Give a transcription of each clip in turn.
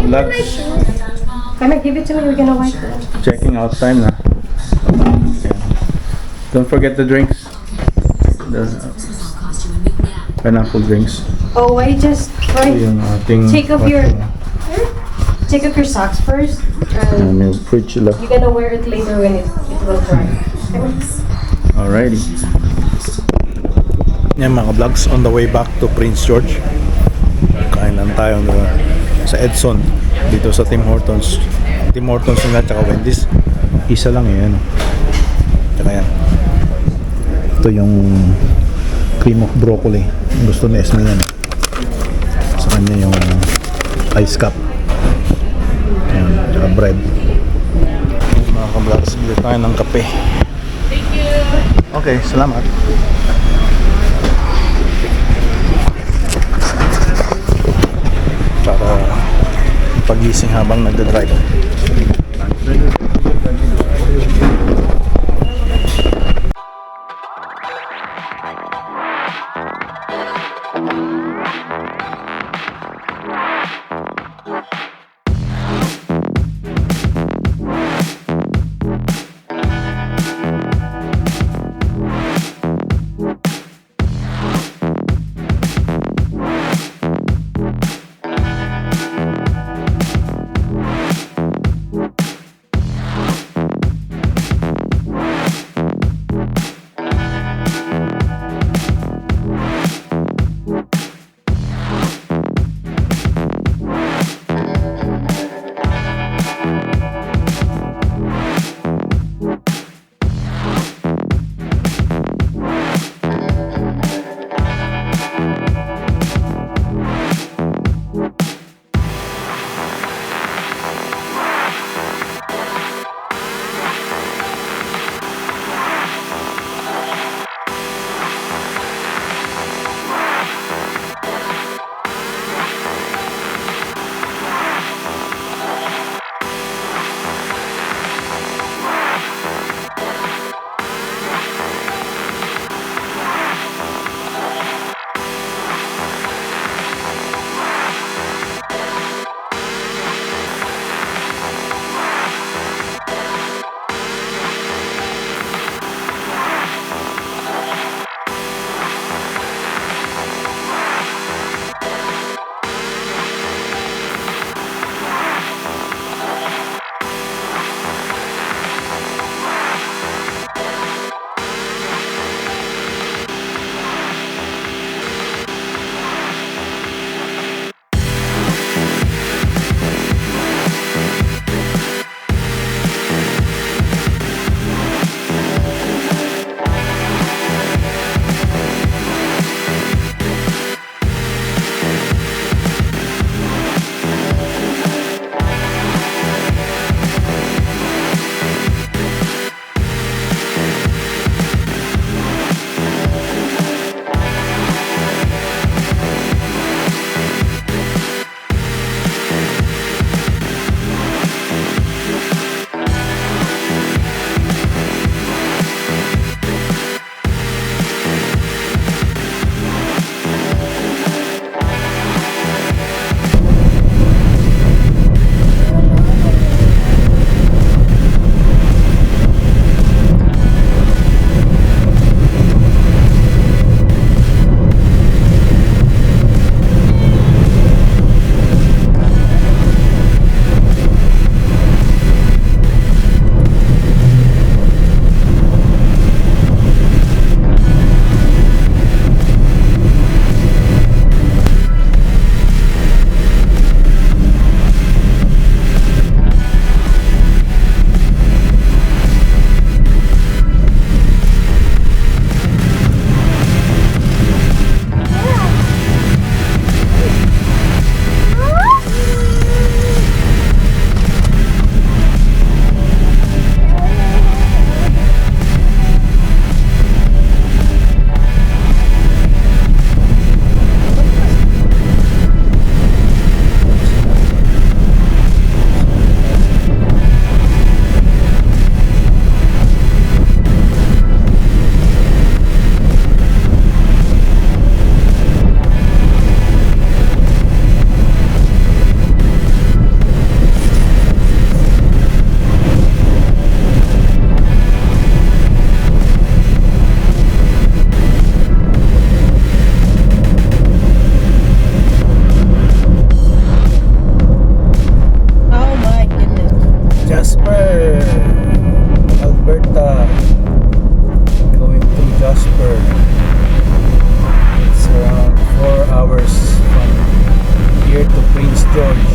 vlogs. Come here, give it to me. We're gonna wipe it. Checking out time na. Don't forget the drinks. The pineapple drinks. Oh, I just Yung ating take off your socks first. yung fridge sila. You're gonna wear it later when it will dry. Alrighty. Yan mga vlogs, on the way back to Prince George. Kain lang tayo sa Edson dito sa Tim Hortons. Tim Hortons nila tsaka Wendy's. Isa lang yan. Tsaka yan. Ito yung cream of broccoli. Gusto ni Esme yan. Sa kanya yung ice cup. Ayan, tsaka bread. Mga ka-vlogs, bili tayo ng kape. Thank you. Okay, salamat. Para pagising habang nagdadrive. George.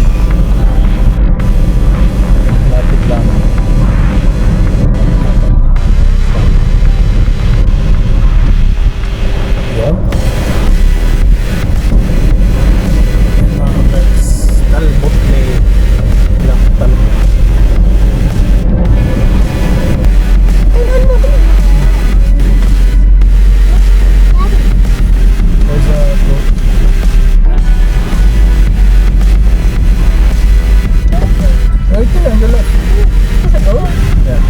Lapit lang. Yan. Yan mga guys. Talbot lang talbot. There's a boat. Right there on the left. Yeah.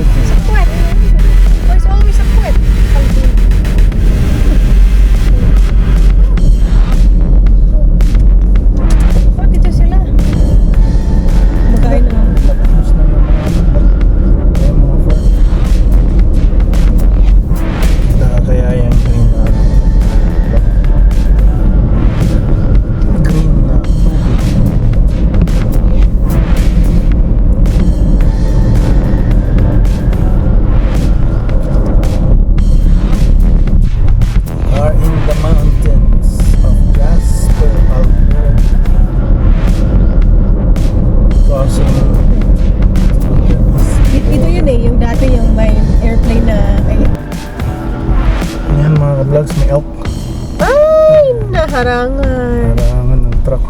It's a puwet. There's always a puwet. Oh, dito sila. Magkain na. Tapos na yung mga bundal. Ayan mga fort. Nakakaya yung green na green na are in the mountains of Jasper, Alberta, crossing Dito yun eh, yung dati yung may airplane na ay, yan mga vlogs, may elk naharangan. harangan ng truck.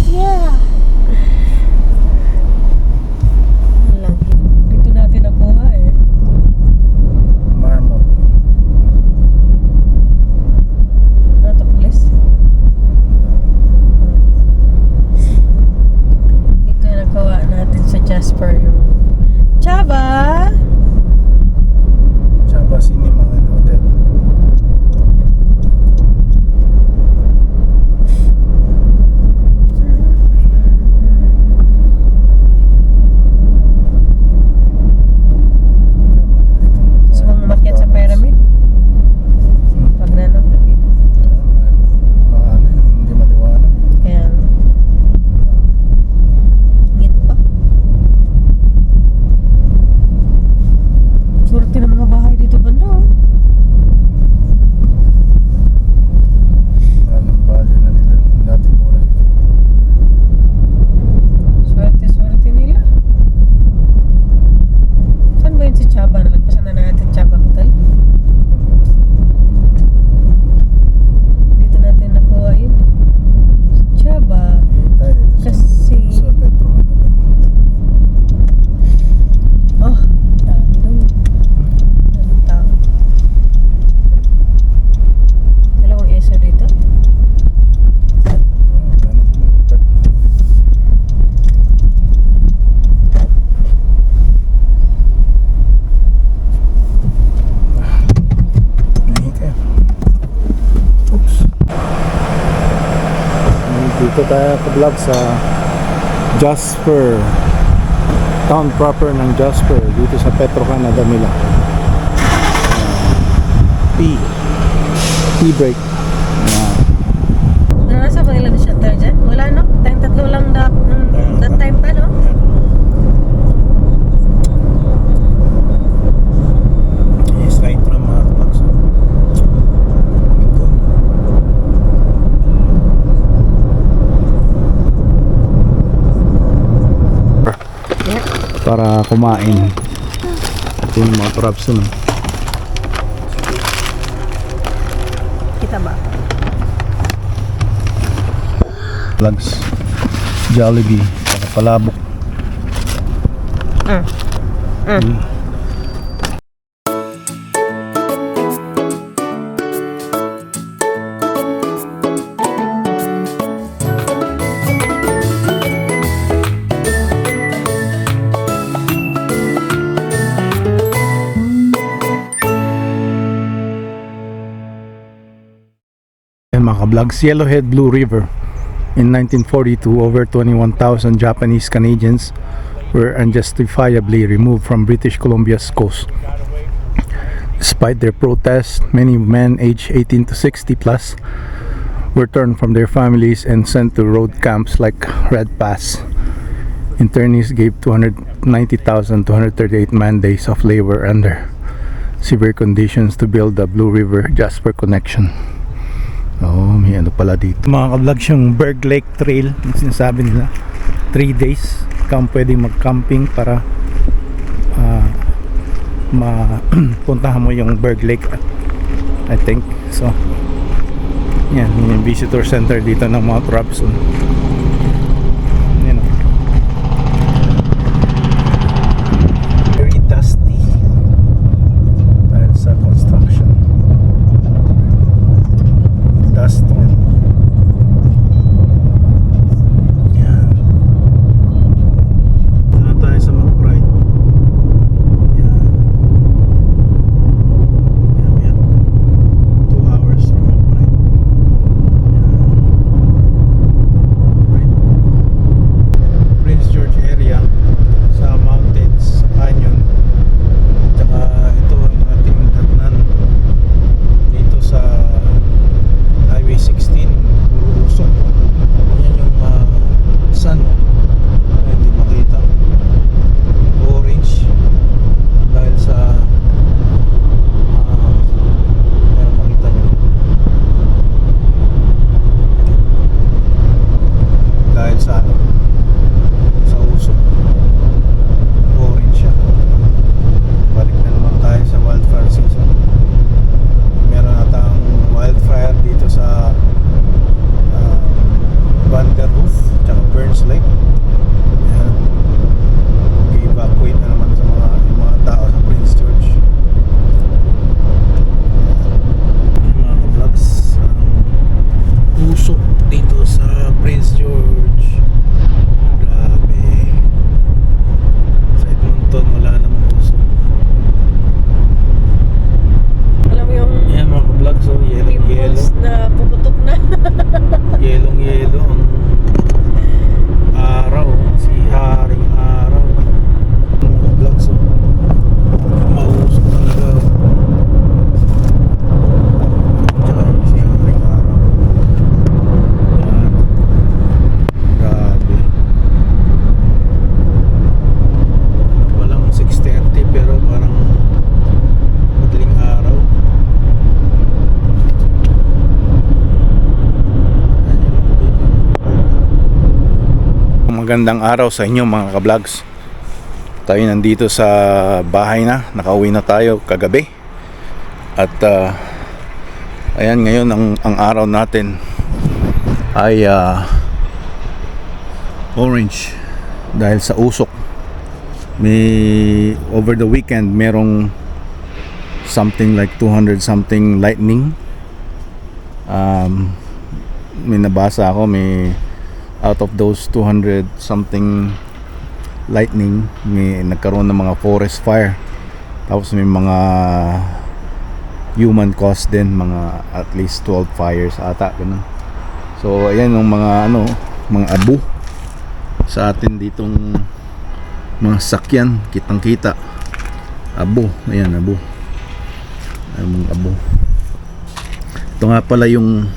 Yeah. Lang. Dito natin nakuha eh. Marmot. Ano to, police? Dito nakuha natin sa Jasper yung Chava. Chava Cinema and Hotel. Gusto mong umakyat sa pyramid? Pag nanon, Maano yun, hindi maliwanag. kaya ngit pa. Surti ng mga bahay dito banda oh. Anong value na nila dati mura. Swerte nila. Saan ba yun si Chaba? Nalagpasan na natin Chaba Hotel. Dito natin nakuha yun eh. Si Chaba. Tayo dito Kasi sa Petro Canada. oh, dami doon. Daming tao. Dalawang ESO dito. Oops. Dito tayo ka-vlog sa Jasper, town proper ng Jasper, dito sa Petro Canada nila. T-break. Nasa ba ilan na shutter dyan? Wala no? Tayong tatlo lang that time pa no? Yes, right from mga vlogs. Para kumain. Ito yung mga props nun. Kita ba? Vlogs. Jollibee. Para palabok. Mga ka-vlogs, Yellowhead Blue River. In 1942, over 21,000 Japanese Canadians were unjustifiably removed from British Columbia's coast. Despite their protests, many men aged 18 to 60 plus were turned from their families and sent to road camps like Red Pass. Internees gave 290,238 man-days of labor under severe conditions to build the Blue River Jasper connection. may ano pala dito. Mga ka-vlogs, yung Berg Lake Trail, yung sinasabi nila, 3 days kang pwedeng mag-camping para mapuntahan mo yung Berg Lake, I think. So yan, yung visitor center dito ng Mount Robson. Yan, very dusty dahil sa construction, dust storm. Yan, dito tayo sa McBride. Yan, yan, 2 hours from McBride. Yan, Prince George area sa mountains, canyon. Tsaka ito ang ating datnan dito sa Highway 16, Urusok. Yan yung sun, hindi makita, orange dahil sa ayan, makita nyo, dahil sa ano, sa usok, orange siya. Balik na naman tayo sa wildfire season. Meron natang wildfire dito sa Vanderhoof tsaka Burns Lake. Ayan, mag-evacuate na naman sa yung mga tao sa Prince George. Yung mga vlogs, usok dito sa Prince George. Grabe. Sa Edmonton wala namang usok. Alam mo yung Ayan mga vlogs, so yellow pimples na puputok na. yelo ang araw, si Haring Araw. Mga vlogs, so mausok talaga. Tsaka si Haring Araw. Yan, grabe. Ano pa lang 6:30 pero parang madaling araw. Magandang araw sa inyo mga ka-vlogs. Tayo nandito sa bahay na, nakauwi na tayo kagabi. At ayan, ngayon ang araw natin ay orange dahil sa usok. May over the weekend merong something like 200 something lightning. May nabasa ako, may out of those 200 something lightning, may nagkaroon ng mga forest fire. Tapos may mga human caused din, mga at least 12 fires ata, ganun. So ayan yung mga mga abo sa atin ditong mga sakyan, kitang kita abo. Ayan, abo. Ayan, mga abo. Ito nga pala yung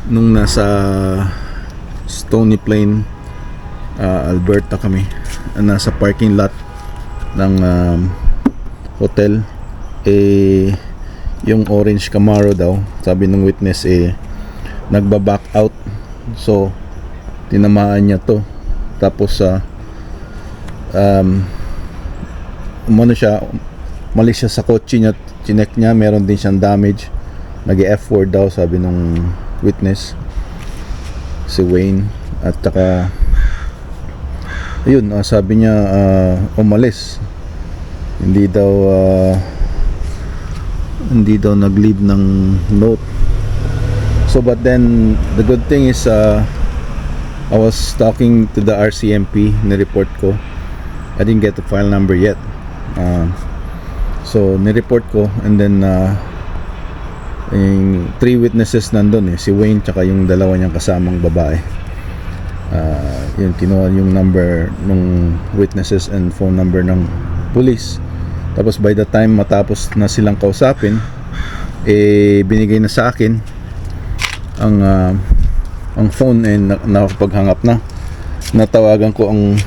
nung nasa Stony Plain, Alberta kami, nasa parking lot ng hotel, yung orange Camaro daw, sabi ng witness, nagba-back out. So tinamaan niya to, tapos umano siya, umalis siya sa kotse niya, chinek niya, meron din siyang damage, nag-F4 daw, sabi ng witness, si Wayne. At saka ayun, sabi niya umalis, hindi daw nag-leave ng note. So but then the good thing is I was talking to the RCMP, ni-report ko. I didn't get the file number yet, so ni-report ko, and then yung 3 witnesses nandun, si Wayne tsaka yung dalawa niyang kasamang babae. Yun, kinuha yung number ng witnesses and phone number ng police. Tapos by the time matapos na silang kausapin, binigay na sa akin ang phone, nakapag-hang up na. Natawagan ko ang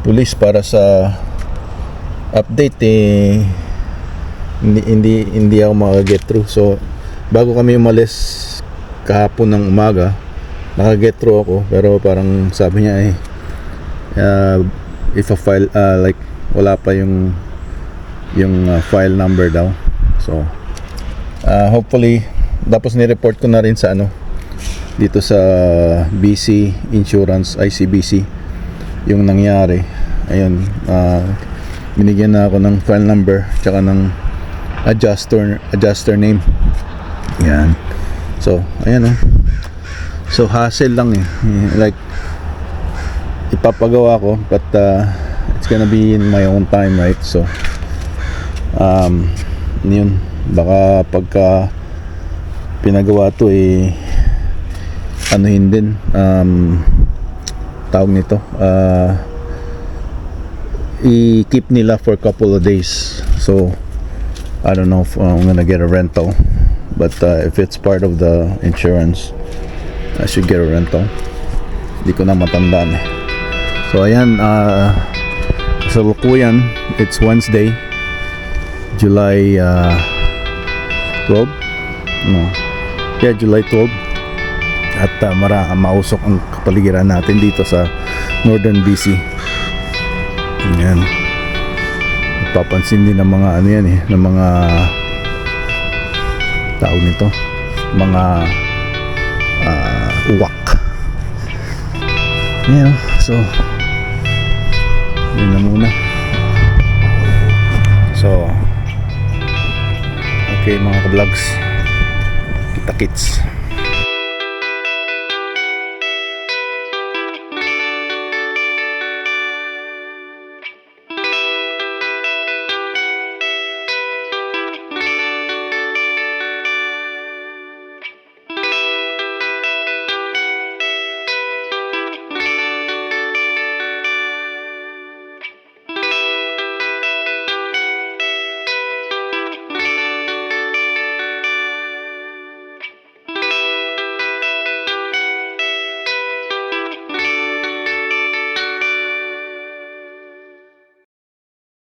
police para sa update, hindi ako maka-get through. So bago kami umalis kahapon ng umaga, naka-get through ako, pero parang sabi niya if a file like wala pa yung file number daw. So hopefully, tapos ni-report ko na rin sa dito sa BC Insurance, ICBC, yung nangyari. Ayun, binigyan na ako ng file number tsaka ng adjuster name. Yan. So ayan, so hassle lang like ipapagawa ko, but it's gonna be in my own time, right? So yun, baka pagka pinagawa to anuhin din, tawag nito, i-keep nila for a couple of days. So I don't know if I'm gonna get a rental, but if it's part of the insurance, I should get a rental. Hindi ko na matandaan So ayan, sa lukuyan, it's Wednesday, July 12. No. Yeah, July 12. At mausok ang kapaligiran natin dito sa Northern BC. Ayan. Papansin din ng mga ng mga tawag nito, mga uwak. Ayan, so yun na muna. So okay mga ka-vlogs, kita-kits.